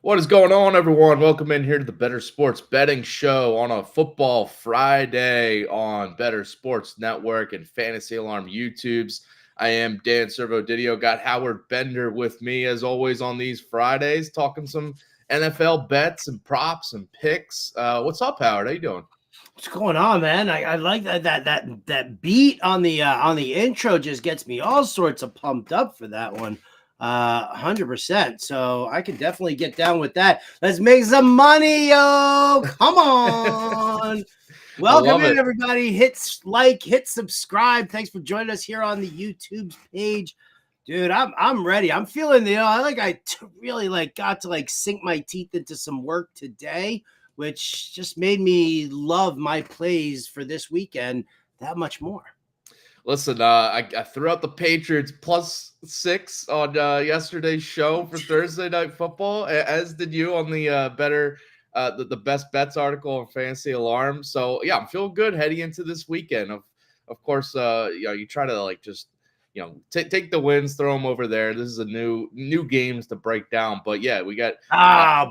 What is going on, everyone? Welcome in here to the Bettor Sports Betting Show on a Football Friday on Bettor Sports Network and Fantasy Alarm YouTubes. I am Dan Servodidio. Got Howard Bender with me, as always, on these Fridays, talking some NFL bets and props and picks. What's up, Howard? How you doing? What's going on, man? I like that beat on the intro just gets me all sorts of pumped up for that one. 100%. So I could definitely get down with that. Let's make some money, yo. Come on. Welcome in, everybody. Hit like, hit subscribe. Thanks for joining us here on the YouTube page. Dude, I'm ready. I'm feeling, I really got to sink my teeth into some work today, which just made me love my plays for this weekend that much more. Listen, I threw out the Patriots +6 on yesterday's show for Thursday Night Football, as did you on the the best bets article on Fantasy Alarm. So yeah, I'm feeling good heading into this weekend. Of course, you try to just take the wins, throw them over there. This is a new games to break down, but yeah, we got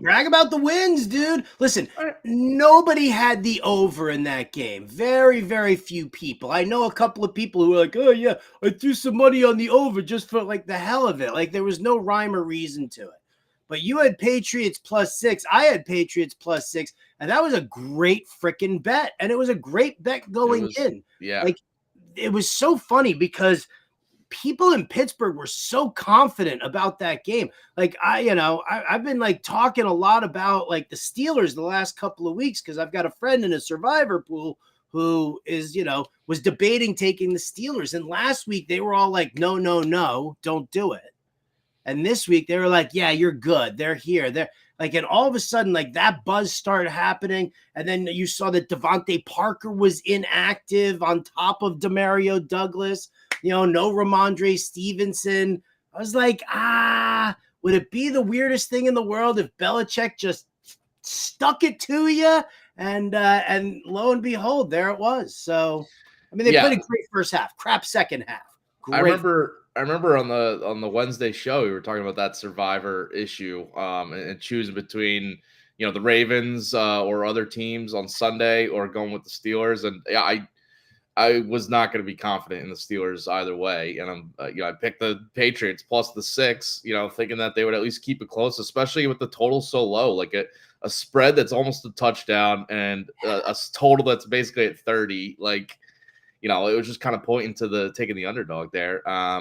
brag about the wins, dude. Listen, nobody had the over in that game. Very, very few people. I know a couple of people who were like, "Oh yeah, I threw some money on the over just for the hell of it." There was no rhyme or reason to it. But you had Patriots +6. I had Patriots +6, and that was a great freaking bet. And it was a greght bet going in. Yeah, it was so funny because people in Pittsburgh were so confident about that game. I've been talking a lot about the Steelers the last couple of weeks because I've got a friend in a survivor pool who is, was debating taking the Steelers. And last week they were all like, no, don't do it. And this week they were like, yeah, you're good. They're here. They're and all of a sudden, that buzz started happening. And then you saw that Devontae Parker was inactive on top of Demario Douglas. No Ramondre Stevenson. I was like, would it be the weirdest thing in the world if Belichick just stuck it to you? And lo and behold, there it was. So, I mean, they played a great first half, crap second half. Great. I remember on the Wednesday show we were talking about that survivor issue and choosing between the Ravens or other teams on Sunday or going with the Steelers, and yeah, I was not going to be confident in the Steelers either way, and I picked the Patriots +6, thinking that they would at least keep it close, especially with the total so low, a spread that's almost a touchdown and a total that's basically at 30, it was just kind of pointing to taking the underdog there. I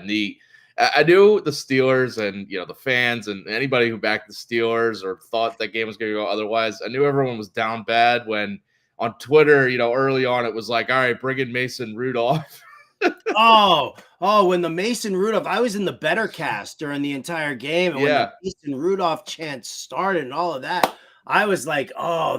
knew the Steelers and the fans and anybody who backed the Steelers or thought that game was going to go otherwise. I knew everyone was down bad when on Twitter, early on it was like, all right, bring in Mason Rudolph. When the Mason Rudolph, I was in the Bettor cast during the entire game, and when the Mason Rudolph chant started and all of that, I was like,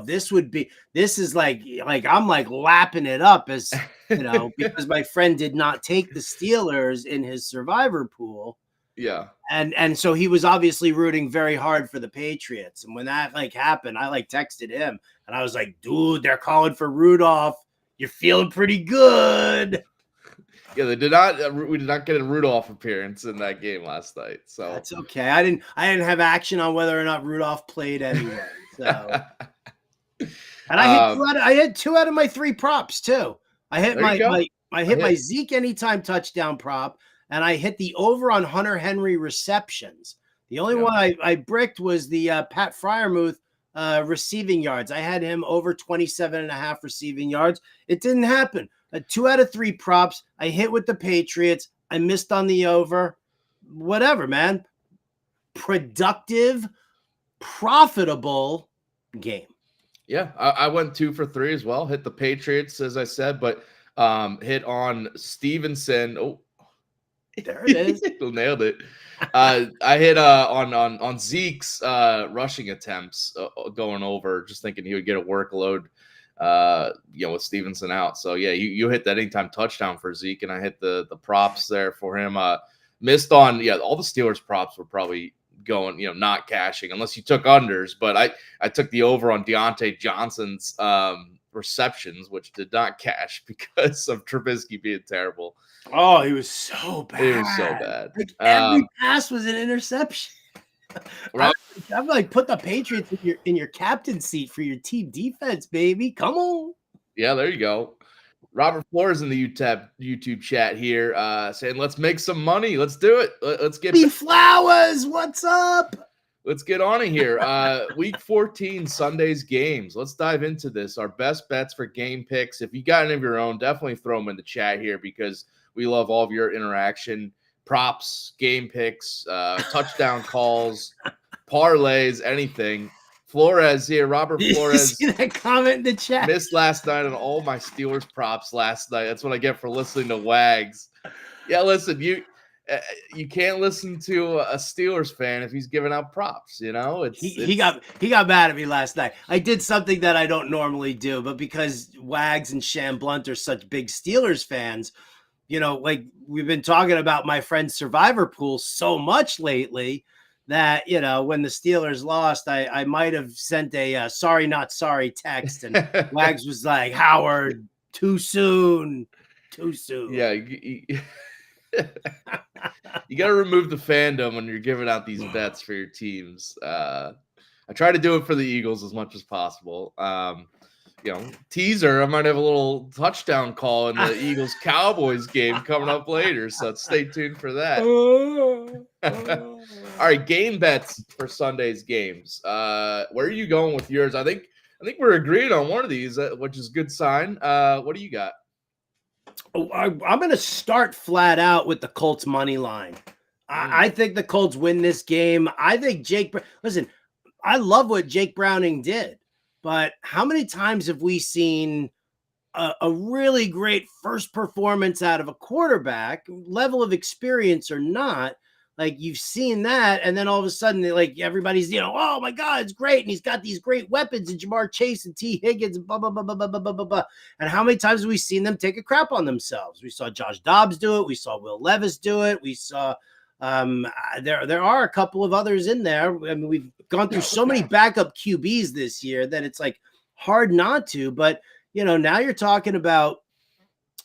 this is I'm lapping it up as because my friend did not take the Steelers in his survivor pool. Yeah. And so he was obviously rooting very hard for the Patriots. And when that happened, I texted him and I was like, dude, they're calling for Rudolph. You're feeling pretty good. Yeah, we did not get a Rudolph appearance in that game last night. So that's okay. I didn't have action on whether or not Rudolph played anyway. So and I hit two out of my 3 props too. I hit my Zeke anytime touchdown prop, and I hit the over on Hunter Henry receptions. The only one I bricked was the Pat Freiermuth receiving yards. I had him over 27.5 receiving yards. It didn't happen. 2 out of 3 props. I hit with the Patriots. I missed on the over. Whatever, man. Productive, profitable game. Yeah, I went 2 for 3 as well. Hit the Patriots, as I said, but hit on Stevenson. Oh, there it is. Nailed it. I hit on Zeke's rushing attempts going over, just thinking he would get a workload. With Stevenson out. So yeah, you hit that anytime touchdown for Zeke, and I hit the props there for him. Missed on all the Steelers props were probably going, not cashing unless you took unders, but I took the over on Deontay Johnson's receptions, which did not cash because of Trubisky being terrible. Oh, he was so bad. It was so bad. Every pass was an interception. Rob, I'm like, put the Patriots in your captain seat for your team defense, baby. Come on. yeah, there you go. Robert Flores in the YouTube chat here saying, let's make some money. Let's do it. Let's get Lee Flowers, what's up? Let's get on it here. Week 14, Sunday's games. Let's dive into this. Our best bets for game picks. If you got any of your own, definitely throw them in the chat here because we love all of your interaction. Props, game picks, touchdown calls, parlays, anything. Flores here. Robert Did Flores. you see that comment in the chat? Missed last night on all my Steelers props last night. That's what I get for listening to Wags. Yeah, listen, you can't listen to a Steelers fan if he's giving out props. You know, he got mad at me last night. I did something that I don't normally do, but because Wags and Sham Blunt are such big Steelers fans, you know, like we've been talking about my friend's survivor pool so much lately that, you know, when the Steelers lost, I might have sent a sorry, not sorry text. And Wags was like, Howard, too soon. Yeah. You got to remove the fandom when you're giving out these bets for your teams. I try to do it for the Eagles as much as possible. You know, teaser, I might have a little touchdown call in the Eagles Cowboys game coming up later, so stay tuned for that. All right, game bets for Sunday's games. Where are you going with yours? I think we're agreed on one of these, which is a good sign. What do you got? I'm going to start flat out with the Colts money line. I think the Colts win this game. I think listen, I love what Jake Browning did, but how many times have we seen a really great first performance out of a quarterback, level of experience or not? Like you've seen that, and then all of a sudden, like everybody's, you know, oh my God, it's great, and he's got these great weapons, and Jamar Chase and T. Higgins, and blah blah blah blah blah blah blah blah. And how many times have we seen them take a crap on themselves? We saw Josh Dobbs do it. We saw Will Levis do it. We saw there are a couple of others in there. I mean, we've gone through so many backup QBs this year that it's like hard not to. But you know, now you're talking about,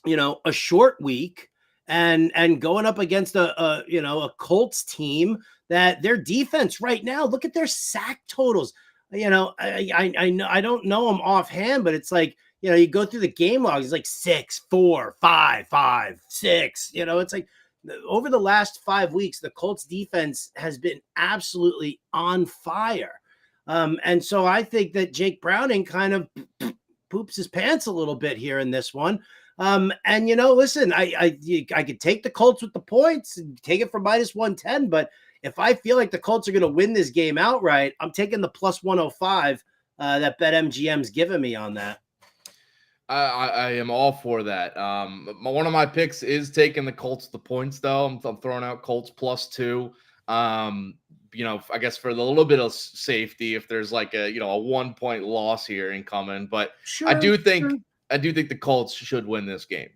you know, a short week. And going up against a Colts team that their defense right now, look at their sack totals. You know, I know I don't know them offhand, but it's like, you know, you go through the game logs, it's like 6, 4, 5, 5, 6. You know, it's like over the last 5 weeks, the Colts defense has been absolutely on fire. And so I think that Jake Browning kind of poops his pants a little bit here in this one. And you know, listen, I could take the Colts with the points and take it for minus 110, but if I feel like the Colts are going to win this game outright, I'm taking the plus 105 that BetMGM's giving me on that. I am all for that. One of my picks is taking the Colts the points, though. I'm throwing out Colts plus 2. You know, I guess for a little bit of safety, if there's like a 1-point loss here incoming, but Sure, I do think the Colts should win this game.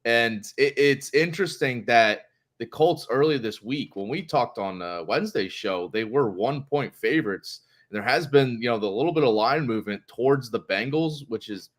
And it's interesting that the Colts earlier this week, when we talked on Wednesday's show, they were 1-point favorites. And there has been, the little bit of line movement towards the Bengals, which is,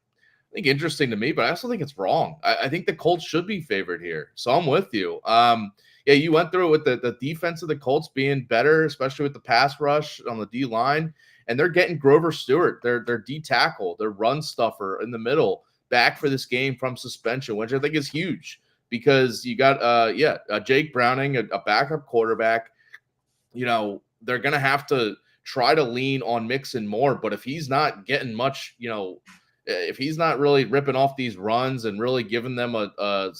I think, interesting to me, but I also think it's wrong. I think the Colts should be favored here. So I'm with you. Yeah, you went through it with the defense of the Colts being better, especially with the pass rush on the D line. And they're getting Grover Stewart, their D tackle, their run stuffer in the middle, back for this game from suspension, which I think is huge because you got Jake Browning, a backup quarterback. You know, they're gonna have to try to lean on Mixon more, but if he's not getting much, if he's not really ripping off these runs and really giving them a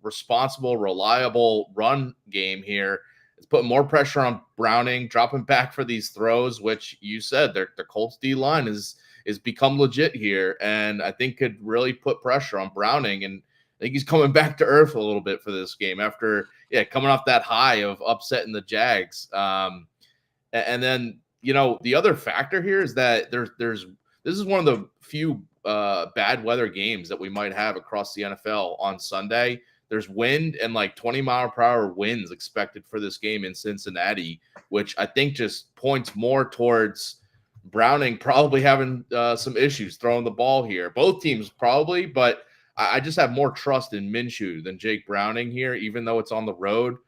responsible, reliable run game here, it's putting more pressure on Browning, dropping back for these throws, which you said the Colts D line is become legit here, and I think could really put pressure on Browning. And I think he's coming back to earth a little bit for this game after coming off that high of upsetting the Jags. And then the other factor here is that this is one of the few bad weather games that we might have across the NFL on Sunday. There's wind and like 20-mile-per-hour winds expected for this game in Cincinnati, which I think just points more towards Browning probably having some issues throwing the ball here. Both teams probably, but I just have more trust in Minshew than Jake Browning here, even though it's on the road.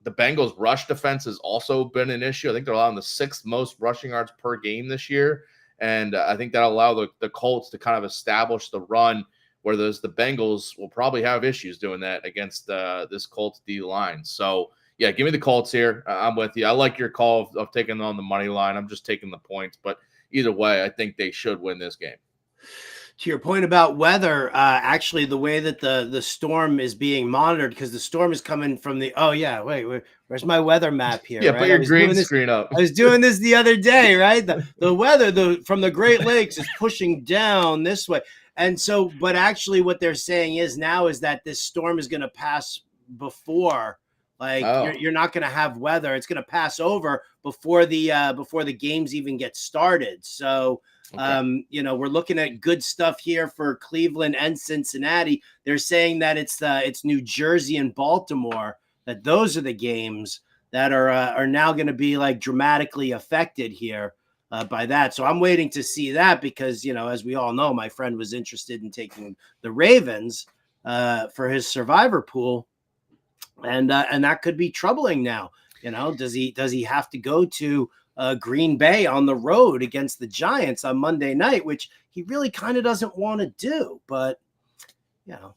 The Bengals' rush defense has also been an issue. I think they're allowing the 6th most rushing yards per game this year. And I think that'll allow the Colts to kind of establish the run, where the Bengals will probably have issues doing that against this Colts D line. So, yeah, give me the Colts here. I'm with you. I like your call of taking on the money line. I'm just taking the points. But either way, I think they should win this game. To your point about weather, actually, the way that the storm is being monitored, because the storm is coming from the where's my weather map here? Yeah, right? put your green screen up. I was doing this the other day, right? The weather from the Great Lakes is pushing down this way. And so, but actually what they're saying is that this storm is going to pass before, you're not going to have weather. It's going to pass over before the games even get started. So, okay. We're looking at good stuff here for Cleveland and Cincinnati. They're saying that it's New Jersey and Baltimore, that those are the games that are now going to be like dramatically affected here by that. So I'm waiting to see that because, as we all know, my friend was interested in taking the Ravens for his survivor pool. And that could be troubling now. Does he have to go to Green Bay on the road against the Giants on Monday night, which he really kind of doesn't want to do. But,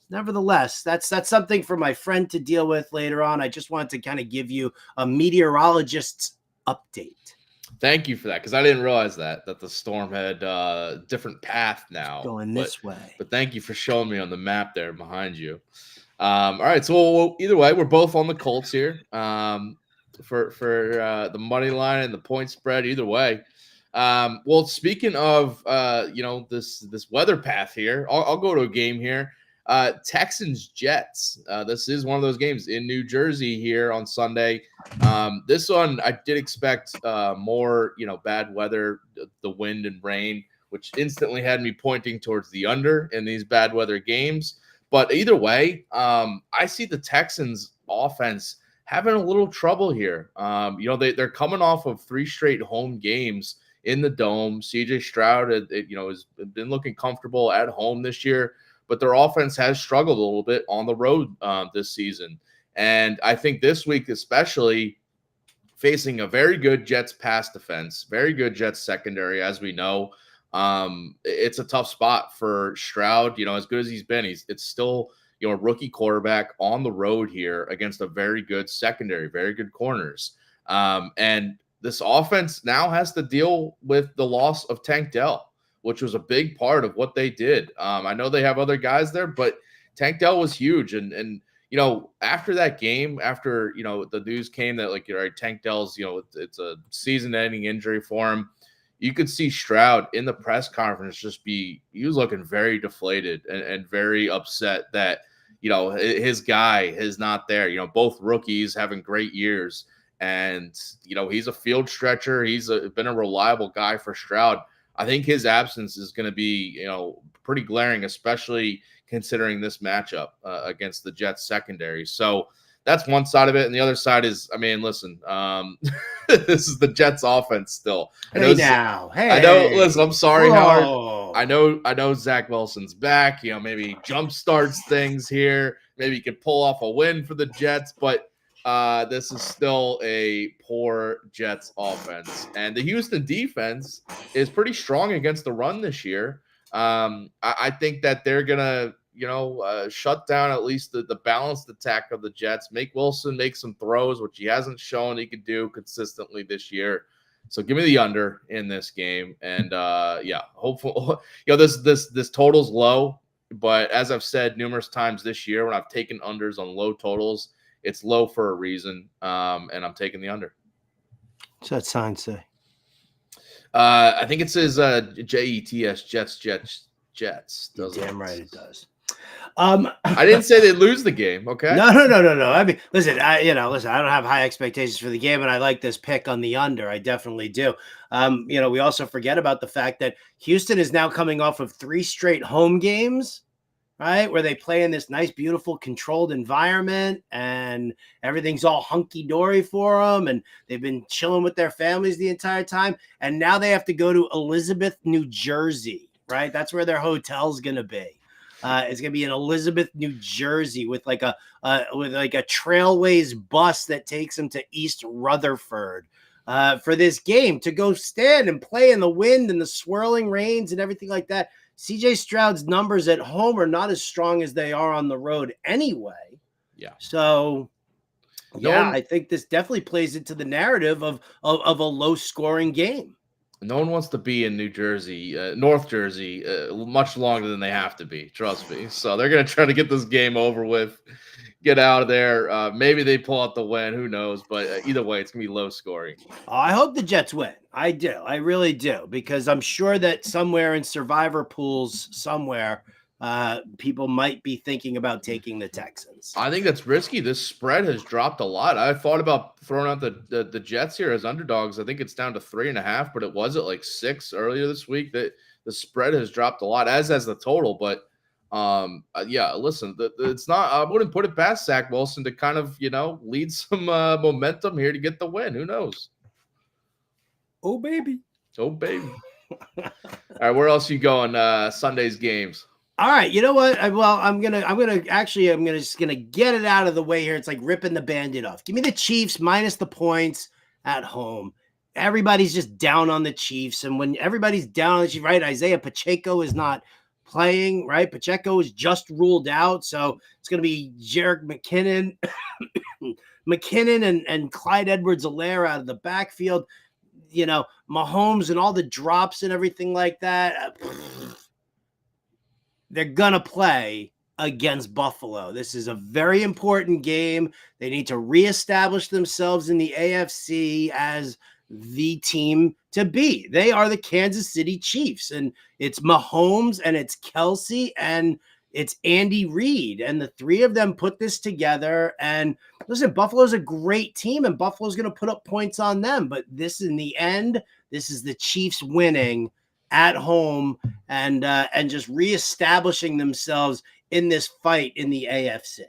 nevertheless, that's something for my friend to deal with later on. I just wanted to kind of give you a meteorologist's update. Thank you for that, because I didn't realize that the storm had a different path now. It's going this way. But thank you for showing me on the map there behind you. All right, so either way, we're both on the Colts here. For the money line and the point spread, either way. Well, speaking of this weather path here, I'll go to a game here. Texans Jets. This is one of those games in New Jersey here on Sunday. This one I did expect more bad weather, the wind and rain, which instantly had me pointing towards the under in these bad weather games. But either way, I see the Texans offense having a little trouble here. They're coming off of 3 straight home games in the Dome. CJ Stroud, has been looking comfortable at home this year, but their offense has struggled a little bit on the road this season. And I think this week, especially facing a very good Jets pass defense, very good Jets secondary, as we know, it's a tough spot for Stroud. As good as he's been, it's still a rookie quarterback on the road here against a very good secondary, very good corners. And this offense now has to deal with the loss of Tank Dell, which was a big part of what they did. I know they have other guys there, but Tank Dell was huge. And after that game, after, the news came that Tank Dell's, it's a season-ending injury for him, you could see Stroud in the press conference he was looking very deflated and very upset that, his guy is not there. Both rookies having great years. And, he's a field stretcher. He's been a reliable guy for Stroud. I think his absence is going to be, pretty glaring, especially considering this matchup against the Jets secondary. So that's one side of it. And the other side is, listen, this is the Jets offense still. I know, listen, I'm sorry, Howard. I know Zach Wilson's back, maybe jump starts things here. Maybe he could pull off a win for the Jets, but this is still a poor Jets offense. And the Houston defense is pretty strong against the run this year. I think that they're going to, shut down at least the balanced attack of the Jets, make Wilson make some throws, which he hasn't shown he could do consistently this year. So give me the under in this game. And hopefully, this total's low, but as I've said numerous times this year, when I've taken unders on low totals, it's low for a reason. And I'm taking the under. What's that sign say? I think it says JETS, Jets. Damn right it does. I didn't say they'd lose the game. Okay. No. Listen, I don't have high expectations for the game, and I like this pick on the under. I definitely do. We also forget about the fact that Houston is now coming off of 3 straight home games, right? Where they play in this nice, beautiful, controlled environment and everything's all hunky-dory for them. And they've been chilling with their families the entire time. And now they have to go to Elizabeth, New Jersey, right? That's where their hotel's going to be. It's going to be in Elizabeth, New Jersey, with like a Trailways bus that takes him to East Rutherford for this game to go stand and play in the wind and the swirling rains and everything like that. CJ Stroud's numbers at home are not as strong as they are on the road anyway. Yeah. So, I think this definitely plays into the narrative of a low scoring game. No one wants to be in New Jersey, North Jersey, much longer than they have to be. Trust me. So they're going to try to get this game over with, get out of there. Maybe they pull out the win. Who knows? But either way, it's going to be low scoring. I hope the Jets win. I do. I really do. Because I'm sure that somewhere in survivor pools somewhere, people might be thinking about taking the Texans. I think that's risky. This spread has dropped a lot. I thought about throwing out the Jets here as underdogs. I think it's down to 3.5, but it was at like 6 earlier this week. That the spread has dropped a lot, as has the total. But listen, it's not. I wouldn't put it past Zach Wilson to kind of lead some momentum here to get the win. Who knows? Oh baby. All right, where else you going? Sunday's games. All right, you know what? I'm gonna just get it out of the way here. It's like ripping the Band-Aid off. Give me the Chiefs minus the points at home. Everybody's just down on the Chiefs, and when everybody's down on the Chiefs, right? Isaiah Pacheco is not playing, right? Pacheco is just ruled out, so it's gonna be Jerick McKinnon and Clyde Edwards-Helaire out of the backfield. Mahomes and all the drops and everything like that. They're going to play against Buffalo. This is a very important game. They need to reestablish themselves in the AFC as the team to be. They are the Kansas City Chiefs, and it's Mahomes and it's Kelsey and it's Andy Reid, and the three of them put this together. And listen, Buffalo's a great team, and Buffalo's going to put up points on them. But this, in the end, this is the Chiefs winning at home and just reestablishing themselves in this fight in the AFC.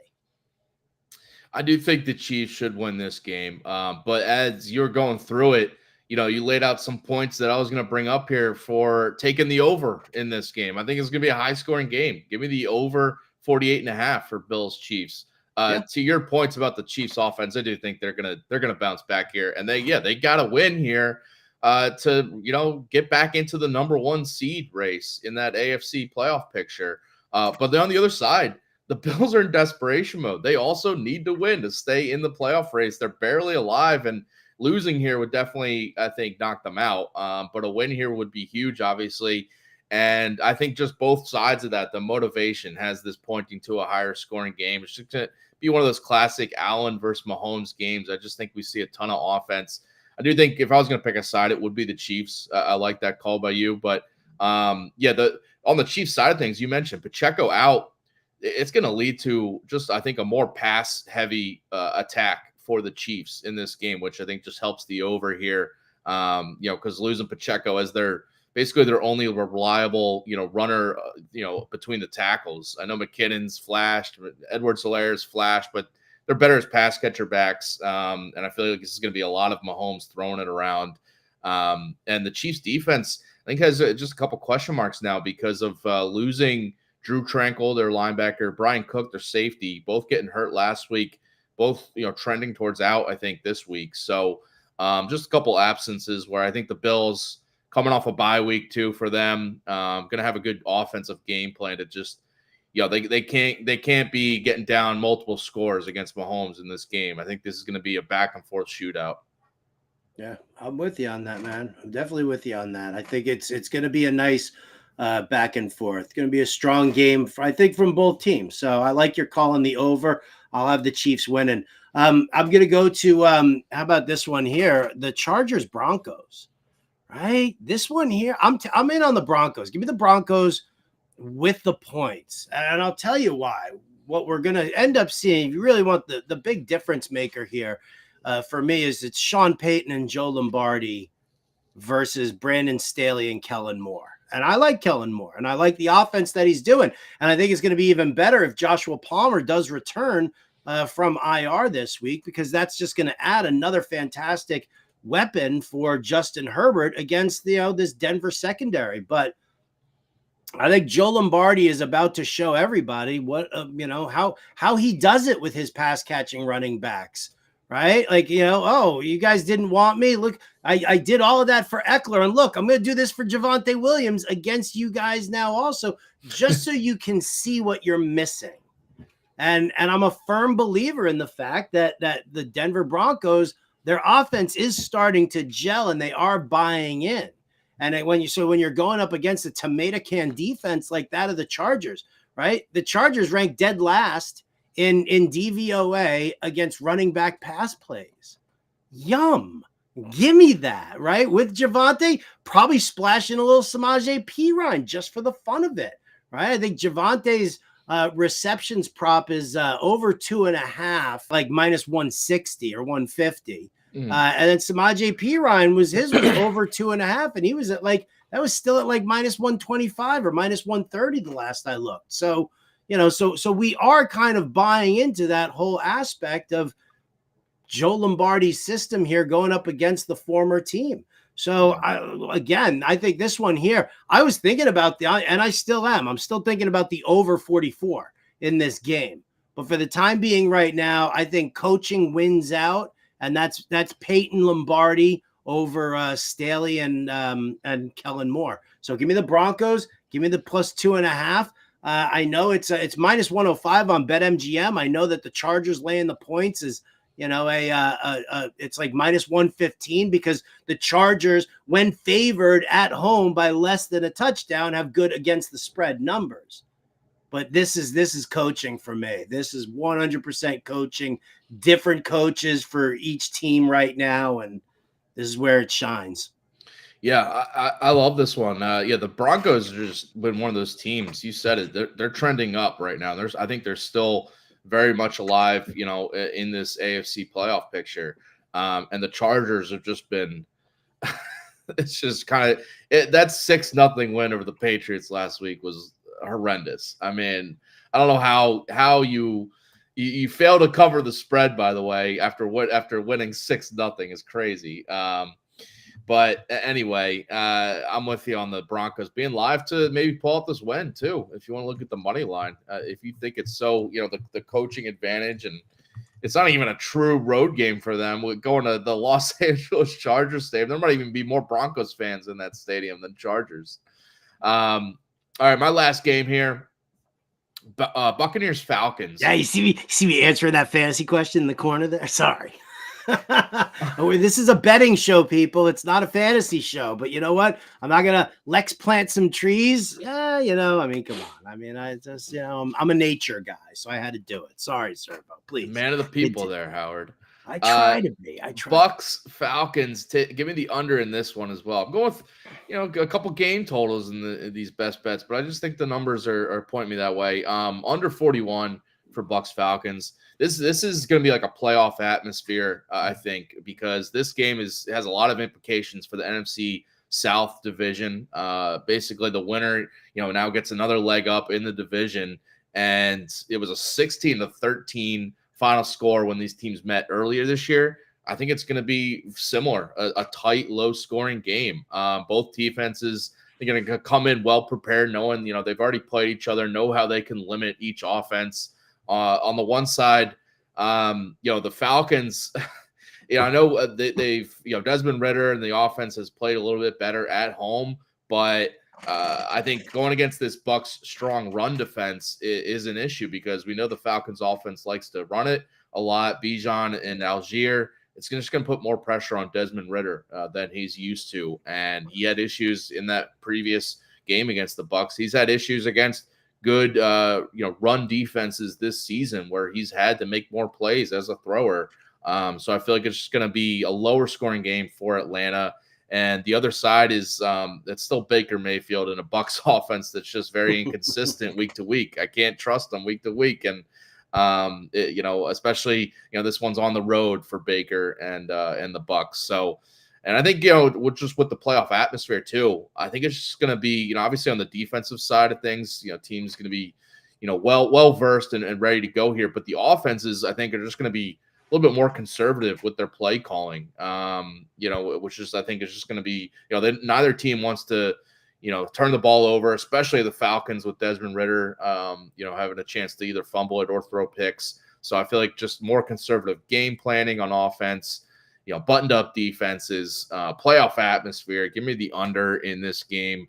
I do think the Chiefs should win this game. But as you're going through it, you laid out some points that I was going to bring up here for taking the over in this game. I think it's going to be a high-scoring game. Give me the over 48.5 for Bills Chiefs. To your points about the Chiefs offense, I do think they're gonna bounce back here, and they got to win here to get back into the number 1 seed race in that AFC playoff picture. But then on the other side, the Bills are in desperation mode. They also need to win to stay in the playoff race. They're barely alive, and losing here would definitely, I think, knock them out. But a win here would be huge, obviously. And I think just both sides of that, the motivation has this pointing to a higher scoring game. It's just going to be one of those classic Allen versus Mahomes games. I just think we see a ton of offense. I do think if I was going to pick a side, it would be the Chiefs. I like that call by you. But, on the Chiefs side of things, you mentioned Pacheco out. It's going to lead to just, I think, a more pass-heavy attack for the Chiefs in this game, which I think just helps the over here, because losing Pacheco as their only reliable, runner, between the tackles. I know McKinnon's flashed, Edwards-Helaire's flashed, but they're better as pass catcher backs. And I feel like this is going to be a lot of Mahomes throwing it around. And the Chiefs defense, I think, has just a couple question marks now because of losing Drew Tranquil, their linebacker, Brian Cook, their safety, both getting hurt last week, both, trending towards out, I think, this week. So just a couple absences where I think the Bills, coming off a bye week too for them, going to have a good offensive game plan to just, they can't be getting down multiple scores against Mahomes in this game. I think this is going to be a back and forth shootout. Yeah, I'm with you on that, man. I'm definitely with you on that. I think it's going to be a nice back and forth. It's going to be a strong game, I think, from both teams. So I like your call on the over. I'll have the Chiefs winning. I'm going to go to, how about this one here? The Chargers Broncos, right? This one here, I'm in on the Broncos. Give me the Broncos with the points. And I'll tell you why. What we're going to end up seeing, if you really want the big difference maker here, for me, is it's Sean Payton and Joe Lombardi versus Brandon Staley and Kellen Moore. And I like Kellen Moore, and I like the offense that he's doing. And I think it's going to be even better if Joshua Palmer does return from IR this week, because that's just going to add another fantastic weapon for Justin Herbert against this Denver secondary. But I think Joe Lombardi is about to show everybody what how he does it with his pass catching running backs, right? Like, oh, you guys didn't want me. Look, I did all of that for Eckler, and look, I'm going to do this for Javonte Williams against you guys now also, just so you can see what you're missing. And I'm a firm believer in the fact that the Denver Broncos, their offense is starting to gel, and they are buying in. And when you're going up against a tomato can defense like that of the Chargers, right? The Chargers rank dead last in DVOA against running back pass plays. Yum. Give me that, right? With Javonte, probably splashing a little Samaje Perine just for the fun of it, right? I think Javonte's receptions prop is over 2.5, like minus 160 or 150. And then Samaje Perine was over 2.5, and he was at that was still at like minus 125 or minus 130 the last I looked. So, so we are kind of buying into that whole aspect of Joe Lombardi's system here going up against the former team. So I think this one here, I was thinking about and I still am. I'm still thinking about the over 44 in this game. But for the time being right now, I think coaching wins out. And that's Peyton Lombardi over Staley and Kellen Moore. So give me the Broncos. Give me the plus 2.5. I know it's minus 105 on BetMGM. I know that the Chargers laying the points is it's like minus 115 because the Chargers, when favored at home by less than a touchdown, have good against the spread numbers. But this is coaching for me. This is 100% coaching, different coaches for each team right now, and this is where it shines. Yeah, I love this one. The Broncos have just been one of those teams. You said it. They're trending up right now. I think they're still very much alive, in this AFC playoff picture. And the Chargers have just been it's just kind of that 6-0 win over the Patriots last week was horrendous. I mean, I don't know how you fail to cover the spread, by the way, after winning 6-0 is crazy. But anyway, I'm with you on the Broncos being live to maybe pull out this win too. If you want to look at the money line, if you think it's so, the coaching advantage, and it's not even a true road game for them. We're going to the Los Angeles Chargers stadium. There might even be more Broncos fans in that stadium than Chargers. All right, my last game here. Buccaneers Falcons. Yeah, you see me answering that fantasy question in the corner there. Sorry. This is a betting show, people. It's not a fantasy show. But you know what? I'm not gonna Lex plant some trees. Come on. I mean, I just I'm a nature guy, so I had to do it. Sorry, Servo. Please. Man of the people there, Howard. I try to be. I try. Bucks Falcons. Give me the under in this one as well. I'm going with a couple game totals in these best bets, but I just think the numbers are pointing me that way. Under 41 for Bucks Falcons. This is going to be like a playoff atmosphere, I think, because this game has a lot of implications for the NFC South division. Basically, the winner, now gets another leg up in the division, and it was a 16-13 final score when these teams met earlier this year. I think it's going to be similar, a tight, low-scoring game. Both defenses are going to come in well prepared, knowing they've already played each other, know how they can limit each offense. On the one side, the Falcons, I know they've Desmond Ridder and the offense has played a little bit better at home, but I think going against this Bucks strong run defense is an issue because we know the Falcons offense likes to run it a lot. Bijan and Algier, it's just going to put more pressure on Desmond Ridder than he's used to, and he had issues in that previous game against the Bucks. He's had issues against good run defenses this season where he's had to make more plays as a thrower. So I feel like it's just going to be a lower scoring game for Atlanta. And the other side is it's still Baker Mayfield and a Bucs offense that's just very inconsistent week to week. I can't trust them week to week. And especially this one's on the road for Baker and the Bucs. So, and I think with the playoff atmosphere too, I think it's just going to be obviously on the defensive side of things, teams going to be well versed and ready to go here. But the offenses I think are just going to be a little bit more conservative with their play calling, which is I think is just going to be neither team wants to turn the ball over, especially the Falcons with Desmond Ridder, having a chance to either fumble it or throw picks. So I feel like just more conservative game planning on offense, buttoned up defenses, playoff atmosphere. Give me the under in this game.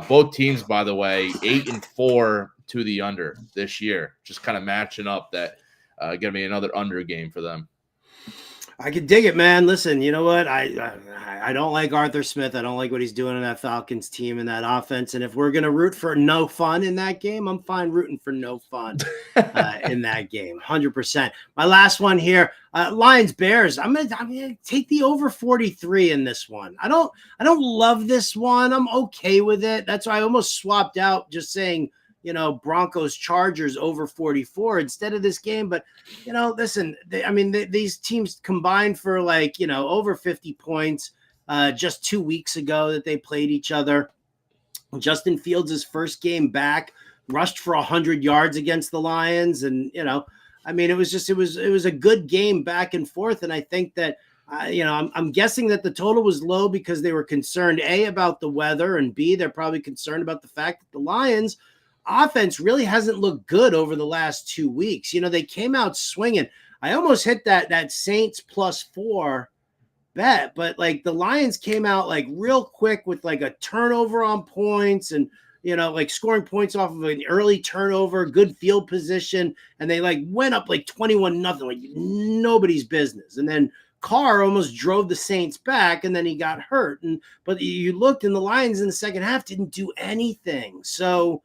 Both teams, by the way, 8-4 to the under this year. Just kind of matching up that going to be another under game for them. I could dig it, man. Listen, you know what? I don't like Arthur Smith. I don't like what he's doing in that Falcons team and that offense. And if we're going to root for no fun in that game, I'm fine rooting for no fun in that game. 100%. My last one here, Lions Bears. I'm gonna take the over 43 in this one. I don't love this one. I'm okay with it. That's why I almost swapped out just saying, Broncos Chargers over 44 instead of this game. But, listen, these teams combined for over 50 points just 2 weeks ago that they played each other. Justin Fields' first game back rushed for 100 yards against the Lions. And, it was a good game back and forth. And I think that, I'm guessing that the total was low because they were concerned, A, about the weather, and B, they're probably concerned about the fact that the Lions offense really hasn't looked good over the last 2 weeks. They came out swinging. I almost hit that Saints +4 bet, but the Lions came out real quick with a turnover on points and, scoring points off of an early turnover, good field position. And they went up 21-0, nobody's business. And then Carr almost drove the Saints back and then he got hurt. But you looked and the Lions in the second half didn't do anything. So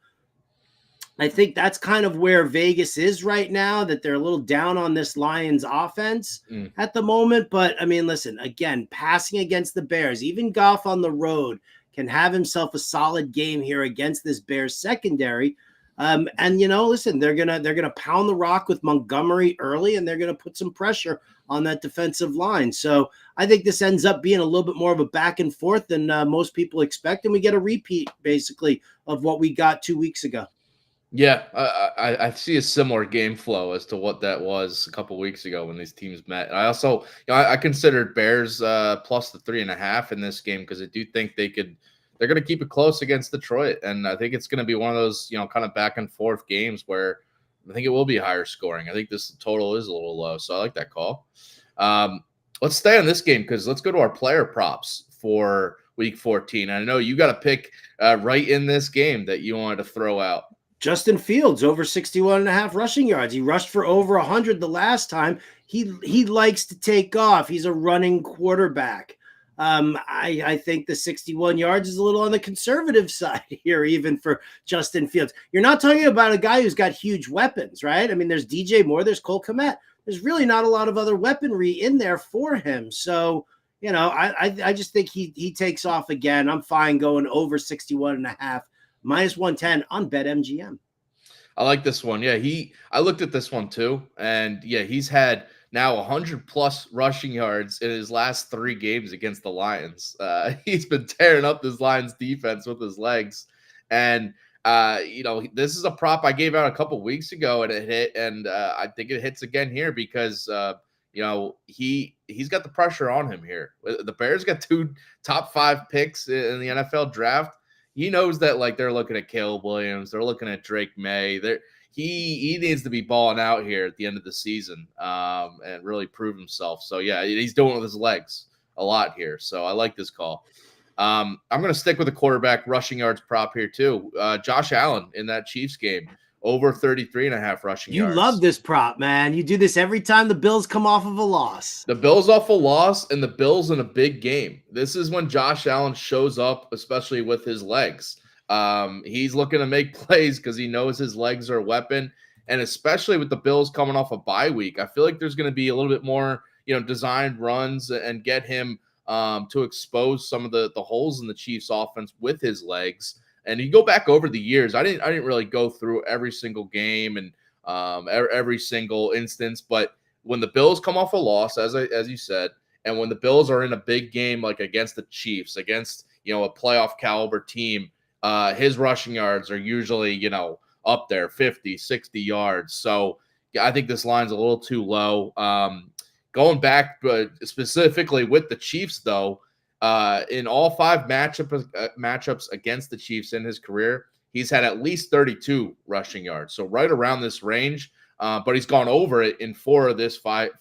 I think that's kind of where Vegas is right now, that they're a little down on this Lions offense at the moment. But, listen, again, passing against the Bears, even Goff on the road can have himself a solid game here against this Bears secondary. Listen, they're gonna pound the rock with Montgomery early, and they're going to put some pressure on that defensive line. So I think this ends up being a little bit more of a back and forth than most people expect. And we get a repeat, basically, of what we got 2 weeks ago. Yeah, I see a similar game flow as to what that was a couple weeks ago when these teams met. I also, I considered Bears plus the 3.5 in this game because I do think they're going to keep it close against Detroit, and I think it's going to be one of those kind of back and forth games where I think it will be higher scoring. I think this total is a little low, so I like that call. Let's stay on this game because let's go to our player props for Week 14. I know you got a pick right in this game that you wanted to throw out. Justin Fields over 61.5 rushing yards. He rushed for over 100 the last time. He likes to take off. He's a running quarterback. I think the 61 yards is a little on the conservative side here, even for Justin Fields. You're not talking about a guy who's got huge weapons, right? There's DJ Moore, there's Cole Kmet. There's really not a lot of other weaponry in there for him. So, I just think he takes off again. I'm fine going over 61.5. -110 on BetMGM. I like this one. Yeah, I looked at this one too. And yeah, he's had now 100+ rushing yards in his last 3 games against the Lions. He's been tearing up this Lions defense with his legs. And, this is a prop I gave out a couple weeks ago and it hit. And I think it hits again here because, he's got the pressure on him here. The Bears got 2 top 5 picks in the NFL draft. He knows that they're looking at Caleb Williams, they're looking at Drake May. He needs to be balling out here at the end of the season and really prove himself. So yeah, he's doing it with his legs a lot here. So I like this call. I'm going to stick with the quarterback rushing yards prop here too. Josh Allen in that Chiefs game. Over 33.5 rushing yards. You love this prop, man. You do this every time the Bills come off of a loss. The Bills off a loss and the Bills in a big game. This is when Josh Allen shows up, especially with his legs. He's looking to make plays because he knows his legs are a weapon. And especially with the Bills coming off a bye week, I feel like there's going to be a little bit more, designed runs and get him to expose some of the holes in the Chiefs offense with his legs. And you go back over the years, I didn't really go through every single game and every single instance. But when the Bills come off a loss, as you said, and when the Bills are in a big game like against the Chiefs, against a playoff caliber team, his rushing yards are usually up there, 50, 60 yards. So I think this line's a little too low. Going back, but specifically with the Chiefs though. In all 5 matchups against the Chiefs in his career, he's had at least 32 rushing yards. So right around this range. But he's gone over it in 4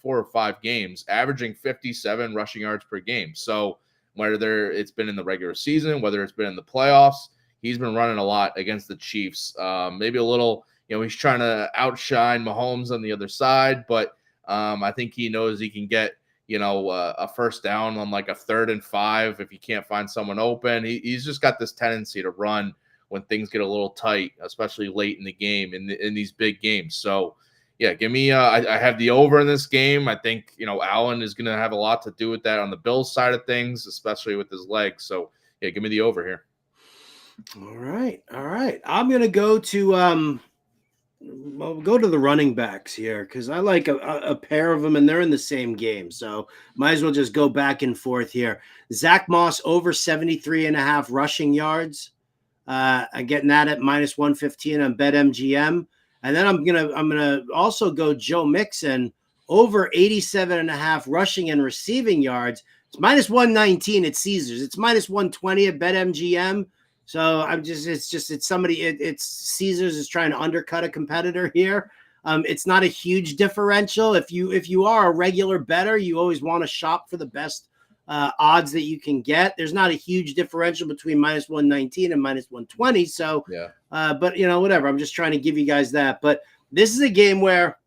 or 5 games, averaging 57 rushing yards per game. So whether it's been in the regular season, whether it's been in the playoffs, he's been running a lot against the Chiefs. Maybe a little, he's trying to outshine Mahomes on the other side, but I think he knows he can get, a first down on like a 3rd and 5 if he can't find someone open. He's just got this tendency to run when things get a little tight, especially late in the game in these big games. So, yeah, give me. I have the over in this game. I think Allen is going to have a lot to do with that on the Bills side of things, especially with his legs. So yeah, give me the over here. All right. I'm going to go to the running backs here because I like a pair of them and they're in the same game. So might as well just go back and forth here. Zach Moss over 73.5 rushing yards. I'm getting that at -115 on BetMGM. And then I'm gonna also go Joe Mixon over 87.5 rushing and receiving yards. It's -119 at Caesars. It's -120 at BetMGM. So it's Caesars is trying to undercut a competitor here. It's not a huge differential. If you are a regular bettor, you always want to shop for the best odds that you can get. There's not a huge differential between -119 and -120. So, yeah. But whatever. I'm just trying to give you guys that. But this is a game where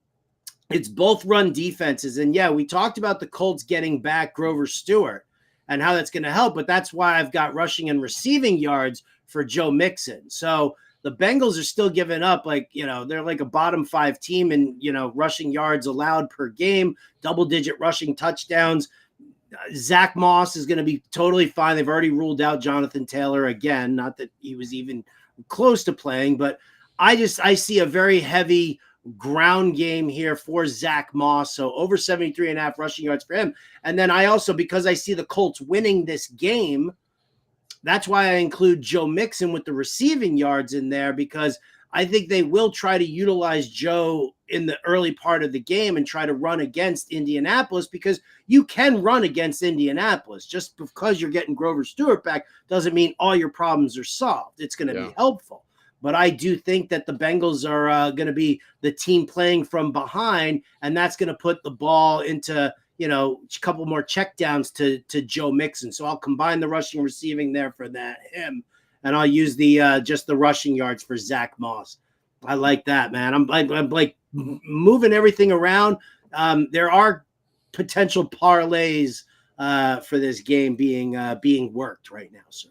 it's both run defenses. And yeah, we talked about the Colts getting back Grover Stewart and how that's going to help. But that's why I've got rushing and receiving yards for Joe Mixon. So the Bengals are still giving up they're like a bottom 5 team in, rushing yards allowed per game, double-digit rushing touchdowns. Zach Moss is going to be totally fine. They've already ruled out Jonathan Taylor again. Not that he was even close to playing, but I see a very heavy ground game here for Zach Moss. So over 73.5 rushing yards for him. And then I also, because I see the Colts winning this game, that's why I include Joe Mixon with the receiving yards in there, because I think they will try to utilize Joe in the early part of the game and try to run against Indianapolis, because you can run against Indianapolis. Just because you're getting Grover Stewart back doesn't mean all your problems are solved. It's going to be helpful. But I do think that the Bengals are going to be the team playing from behind, and that's going to put the ball into, a couple more checkdowns to Joe Mixon. So I'll combine the rushing and receiving there for him. And I'll use the just the rushing yards for Zach Moss. I like that, man. I'm like moving everything around. There are potential parlays for this game being worked right now, sir.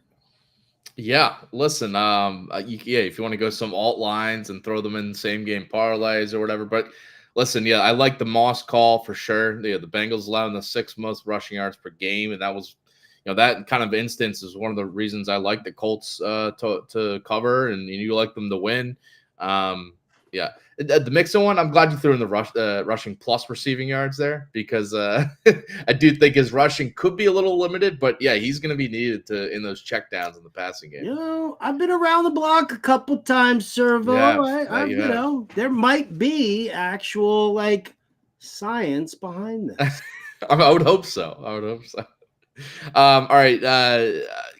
Yeah, listen. If you want to go some alt lines and throw them in same game parlays or whatever, but listen, I like the Moss call for sure. The Bengals allowing the 6th most rushing yards per game, and that was. That kind of instance is one of the reasons I like the Colts to cover, and you like them to win. The Mixon one, I'm glad you threw in the rushing plus receiving yards there, because I do think his rushing could be a little limited, but yeah, he's going to be needed in those checkdowns in the passing game. I've been around the block a couple times, Servo. There might be actual science behind this. I would hope so. All right.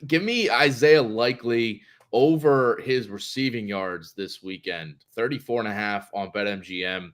Give me Isaiah Likely over his receiving yards this weekend, 34.5 on BetMGM.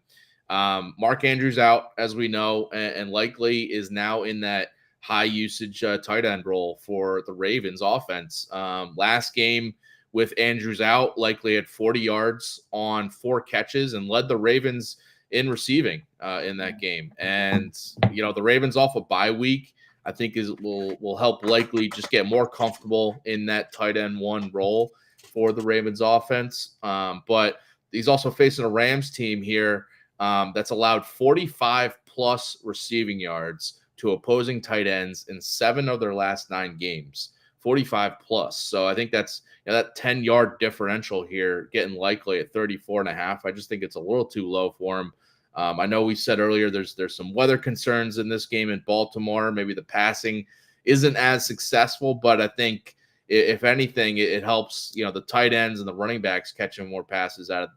Mark Andrews out, as we know, and Likely is now in that high usage tight end role for the Ravens offense. Last game with Andrews out, Likely had 40 yards on 4 catches and led the Ravens in receiving in that game. And, the Ravens off a bye week, I think will help Likely just get more comfortable in that tight end 1 role for the Ravens offense. But he's also facing a Rams team here that's allowed 45 plus receiving yards to opposing tight ends in 7 of their last 9 games, 45 plus. So I think that's that 10-yard differential here getting Likely at 34.5. I just think it's a little too low for him. I know we said earlier there's some weather concerns in this game in Baltimore. Maybe the passing isn't as successful, but I think if anything, it helps the tight ends and the running backs catching more passes out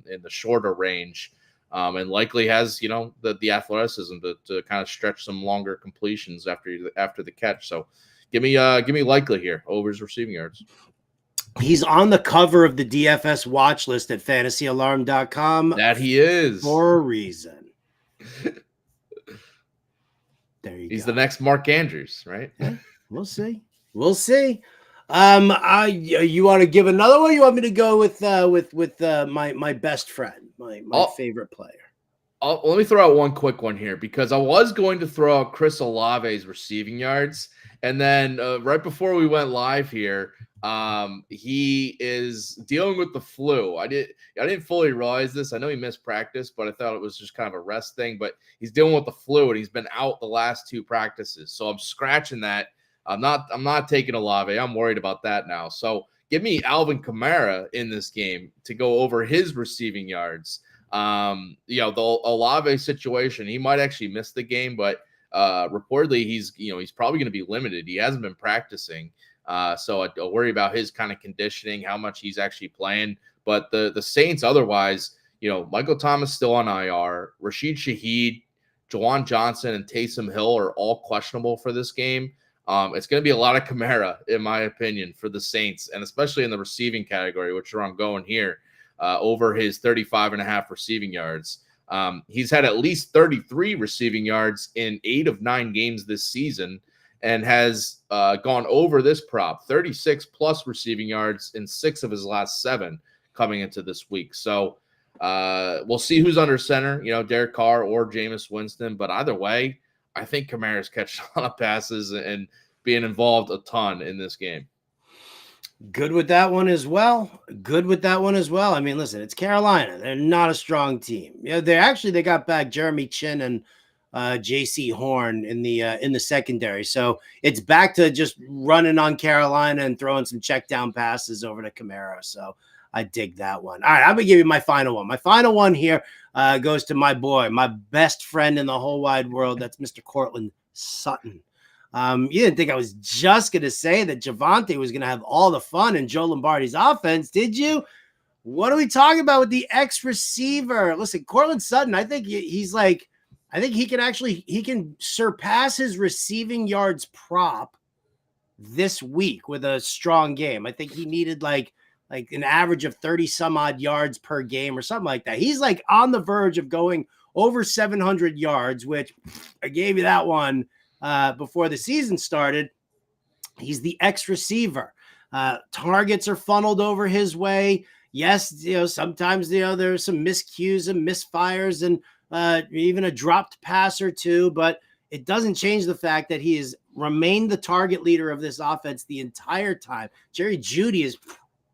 in the shorter range, and Likely has the athleticism to kind of stretch some longer completions after the catch. So Give me Likely here over his receiving yards. He's on the cover of the DFS watch list at fantasyalarm.com. That he is. For a reason. There you go. He's the next Mark Andrews, right? Yeah, we'll see. We'll see. You want to give another one? You want me to go with my best friend, my favorite player? Let me throw out one quick one here, because I was going to throw out Chris Olave's receiving yards, and then right before we went live here, he is dealing with the flu. I didn't fully realize this. I know he missed practice, but I thought it was just kind of a rest thing. But he's dealing with the flu, and he's been out the last 2 practices. So I'm scratching that. I'm not taking Olave. I'm worried about that now. So give me Alvin Kamara in this game to go over his receiving yards. The Olave situation, he might actually miss the game, but reportedly he's probably going to be limited. He hasn't been practicing. So I worry about his kind of conditioning, how much he's actually playing. But the Saints otherwise, Michael Thomas still on IR. Rashid Shaheed, Jawan Johnson, and Taysom Hill are all questionable for this game. It's going to be a lot of Kamara, in my opinion, for the Saints, and especially in the receiving category, which is where I'm going here, over his 35.5 receiving yards. He's had at least 33 receiving yards in 8 of 9 games this season, and has gone over this prop, 36 plus receiving yards in 6 of his last 7 coming into this week. So we'll see who's under center, Derek Carr or Jameis Winston. But either way, I think Kamara's catching a lot of passes and being involved a ton in this game. Good with that one as well. I mean, listen, it's Carolina. They're not a strong team. They got back Jeremy Chin and J.C. Horn in the secondary. So it's back to just running on Carolina and throwing some check down passes over to Kamara. So I dig that one. All right, I'm going to give you my final one. My final one here goes to my boy, my best friend in the whole wide world. That's Mr. Cortland Sutton. You didn't think I was just going to say that Javonte was going to have all the fun in Joe Lombardi's offense, did you? What are we talking about with the ex-receiver? Listen, Cortland Sutton, I think he can surpass his receiving yards prop this week with a strong game. I think he needed like an average of 30 some odd yards per game or something like that. He's like on the verge of going over 700 yards, which I gave you that one before the season started. He's the ex-receiver. Targets are funneled over his way. Yes, sometimes there's some miscues and misfires and even a dropped pass or two, but it doesn't change the fact that he has remained the target leader of this offense the entire time. Jerry Jeudy is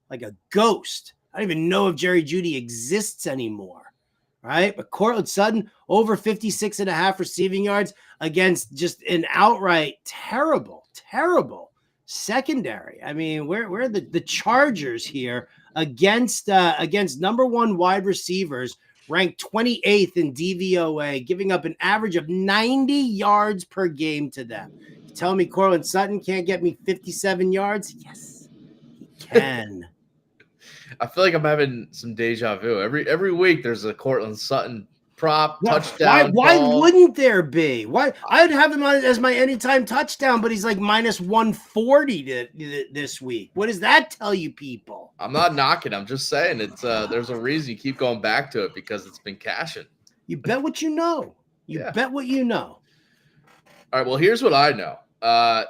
like a ghost. I don't even know if Jerry Jeudy exists anymore, right? But Cortland Sutton, over 56.5 receiving yards against just an outright terrible secondary. I mean, we're the Chargers here against number 1 wide receivers, ranked 28th in DVOA, giving up an average of 90 yards per game to them. You tell me Cortland Sutton can't get me 57 yards? Yes, he can. I feel like I'm having some deja vu. Every week there's a Cortland Sutton prop, touchdown. Why wouldn't there be? Why? I'd have him as my anytime touchdown, but he's like minus 140 this week. What does that tell you, people? I'm not knocking. I'm just saying it's there's a reason you keep going back to it, because it's been cashing. You bet what you know. Bet what you know. All right. Well, here's what I know.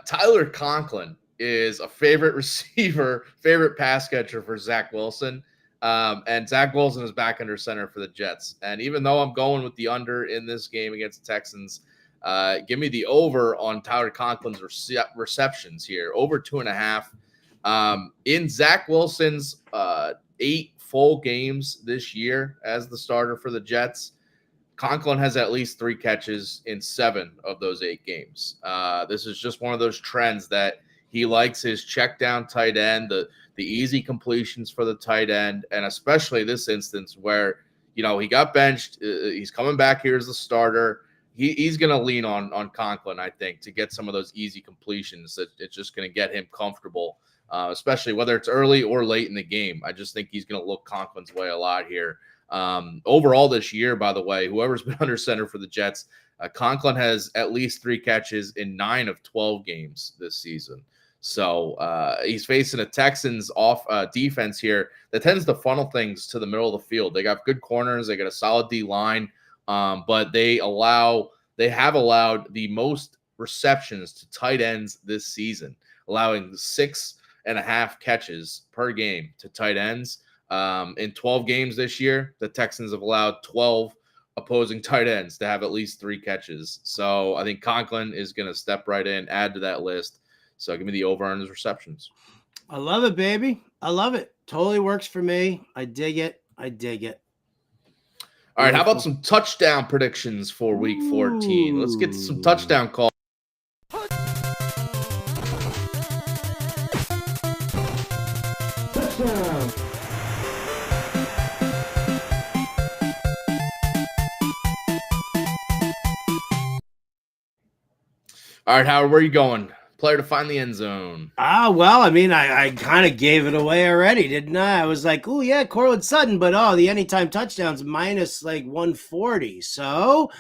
Tyler Conklin is a favorite receiver, favorite pass catcher for Zach Wilson. And Zach Wilson is back under center for the Jets. And even though I'm going with the under in this game against the Texans, give me the over on Tyler Conklin's receptions here, over 2.5. In Zach Wilson's 8 full games this year as the starter for the Jets, Conklin has at least 3 catches in 7 of those 8 games. This is just one of those trends that he likes his check down tight end, the easy completions for the tight end, and especially this instance where, he got benched. He's coming back here as the starter. He's going to lean on Conklin, I think, to get some of those easy completions that it's just going to get him comfortable, especially whether it's early or late in the game. I just think he's going to look Conklin's way a lot here. Overall this year, by the way, whoever's been under center for the Jets, Conklin has at least 3 catches in 9 of 12 games this season. So he's facing a Texans off defense here that tends to funnel things to the middle of the field. They got good corners. They got a solid D line, but they have allowed the most receptions to tight ends this season, allowing 6.5 catches per game to tight ends. In 12 games this year, the Texans have allowed 12 opposing tight ends to have at least 3 catches. So I think Conklin is going to step right in, add to that list. So give me the over on his receptions. I love it, baby. I love it. Totally works for me. I dig it. All right, how about some touchdown predictions for Week 14? Let's get some touchdown calls. Touchdown. All right, Howard, where are you going? Player to find the end zone. Well, I mean, I kind of gave it away already, didn't I? I was like, oh, yeah, Cortland Sutton, but the anytime touchdowns minus like 140. So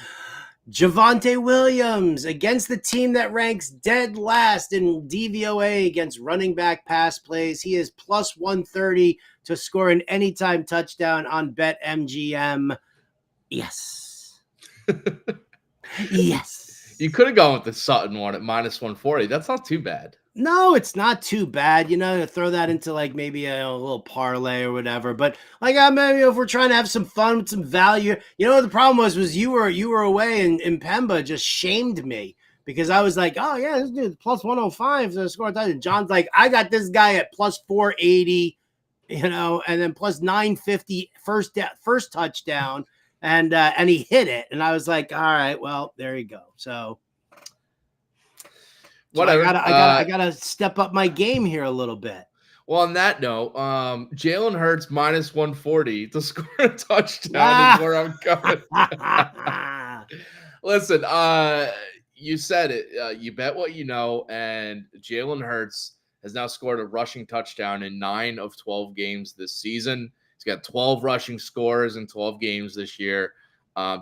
Javonte Williams against the team that ranks dead last in DVOA against running back pass plays. He is plus 130 to score an anytime touchdown on BetMGM. Yes. Yes. You could have gone with the Sutton one at minus 140. That's not too bad. No, it's not too bad. To throw that into like maybe a little parlay or whatever. But like, maybe if we're trying to have some fun with some value, the problem was you were away and Pemba just shamed me because I was like, oh yeah, this dude plus 105 to score a touchdown. John's like, I got this guy at plus 480, and then plus 950 first touchdown. And he hit it, and I was like, "All right, well, there you go." So whatever. I gotta step up my game here a little bit. Well, on that note, Jalen Hurts minus 140 to score a touchdown is where I'm going. Listen, you said it. You bet what you know, and Jalen Hurts has now scored a rushing touchdown in 9 of 12 games this season. He's got 12 rushing scores in 12 games this year.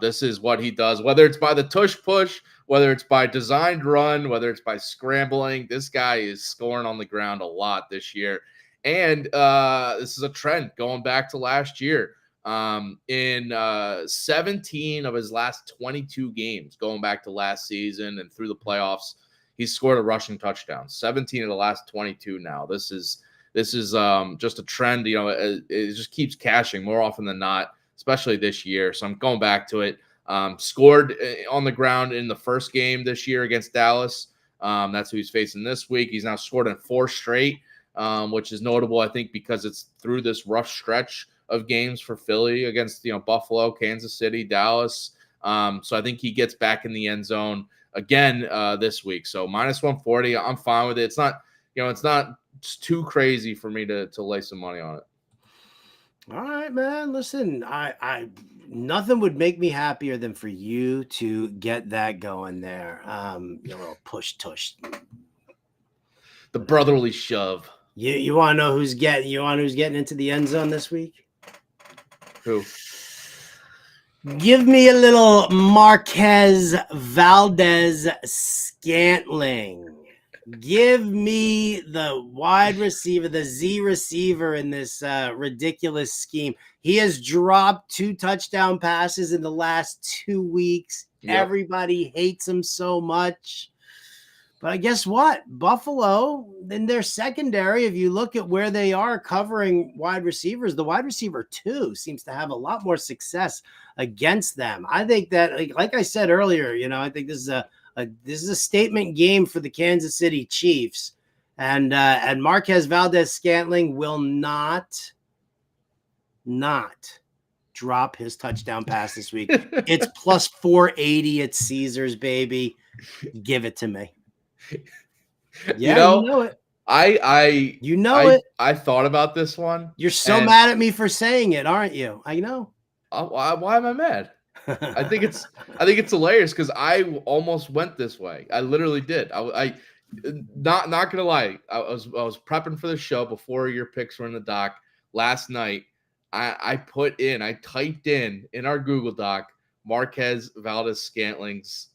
This is what he does, whether it's by the tush push, whether it's by designed run, whether it's by scrambling. This guy is scoring on the ground a lot this year. And this is a trend going back to last year. In 17 of his last 22 games, going back to last season and through the playoffs, he's scored a rushing touchdown. 17 of the last 22 now. This is just a trend. It just keeps cashing more often than not, especially this year. So I'm going back to it. Scored on the ground in the first game this year against Dallas. That's who he's facing this week. He's now scored in 4 straight, which is notable, I think, because it's through this rough stretch of games for Philly against Buffalo, Kansas City, Dallas. So I think he gets back in the end zone again this week. So minus 140, I'm fine with it. It's not it's too crazy for me to lay some money on it. All right, man. Listen, I nothing would make me happier than for you to get that going there. Little push tush. The brotherly shove. You want to know who's getting into the end zone this week? Who? Give me a little Marquez Valdez Scantling. Give me the wide receiver, the Z receiver in this ridiculous scheme. He has dropped 2 touchdown passes in the last 2 weeks. Yep. Everybody hates him so much. But guess what? Buffalo, in their secondary, if you look at where they are covering wide receivers, the wide receiver 2 seems to have a lot more success against them. I think that, like I said earlier, I think this is a statement game for the Kansas City Chiefs, and Marquez Valdez Scantling will not drop his touchdown pass this week. It's plus 480 at Caesars, baby. Give it to me. Yeah, you know it. I thought about this one. You're so mad at me for saying it, aren't you? I know. Why am I mad? I think it's hilarious because I almost went this way. I literally did. I not gonna lie. I was prepping for the show before your picks were in the doc last night. I typed in our Google Doc Marquez Valdez-Scantling's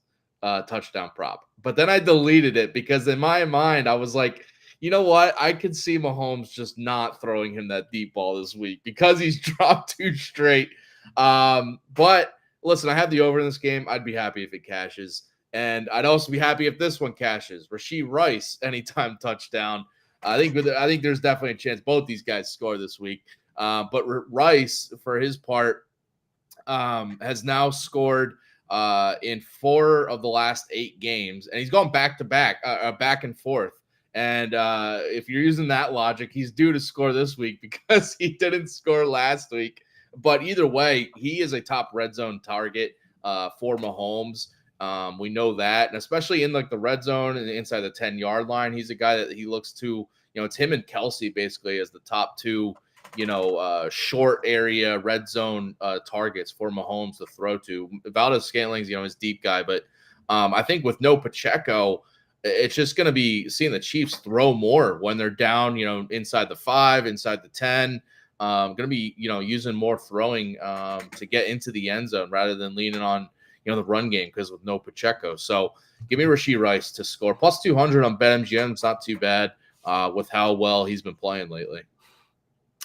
touchdown prop. But then I deleted it because in my mind, I was like, you know what? I could see Mahomes just not throwing him that deep ball this week because he's dropped 2 straight. But listen, I have the over in this game. I'd be happy if it cashes. And I'd also be happy if this one cashes. Rashee Rice, anytime touchdown. I think there's definitely a chance both these guys score this week. But Rice, for his part, has now scored in 4 of the last 8 games, and he's gone back to back, back and forth. And if you're using that logic, he's due to score this week because he didn't score last week. But either way, he is a top red zone target for Mahomes. We know that, and especially in like the red zone and inside the 10-yard line, he's a guy that he looks to. It's him and Kelsey basically as the top 2, short area red zone targets for Mahomes to throw to. Valdez-Scantling's, his deep guy, but I think with no Pacheco, it's just going to be seeing the Chiefs throw more when they're down, inside the 5, inside the 10. Going to be, using more throwing to get into the end zone rather than leaning on, the run game because with no Pacheco. So give me Rashee Rice to score. Plus 200 on BetMGM. It's not too bad with how well he's been playing lately.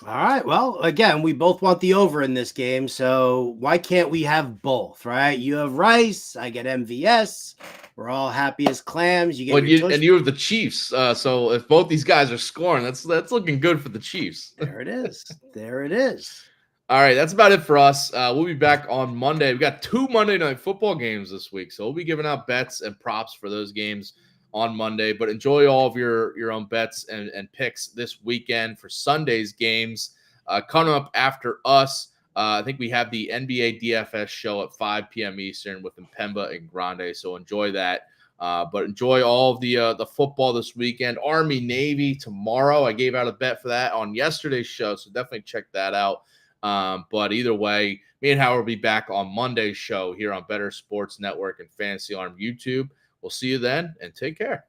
All right. Well, again, we both want the over in this game, so why can't we have both, right? You have Rice, I get MVS. We're all happy as clams. You get and you have the Chiefs. So if both these guys are scoring, that's looking good for the Chiefs. There it is. There it is. All right, that's about it for us. We'll be back on Monday. We got 2 Monday Night Football games this week, so we'll be giving out bets and props for those games on Monday. But enjoy all of your own bets and picks this weekend for Sunday's games. Coming up after us, I think we have the NBA DFS show at 5 p.m. Eastern with Mpemba and Grande, so enjoy that. But enjoy all of the football this weekend. Army, Navy tomorrow. I gave out a bet for that on yesterday's show, so definitely check that out. But either way, me and Howard will be back on Monday's show here on Bettor Sports Network and Fantasy Alarm YouTube. We'll see you then, and take care.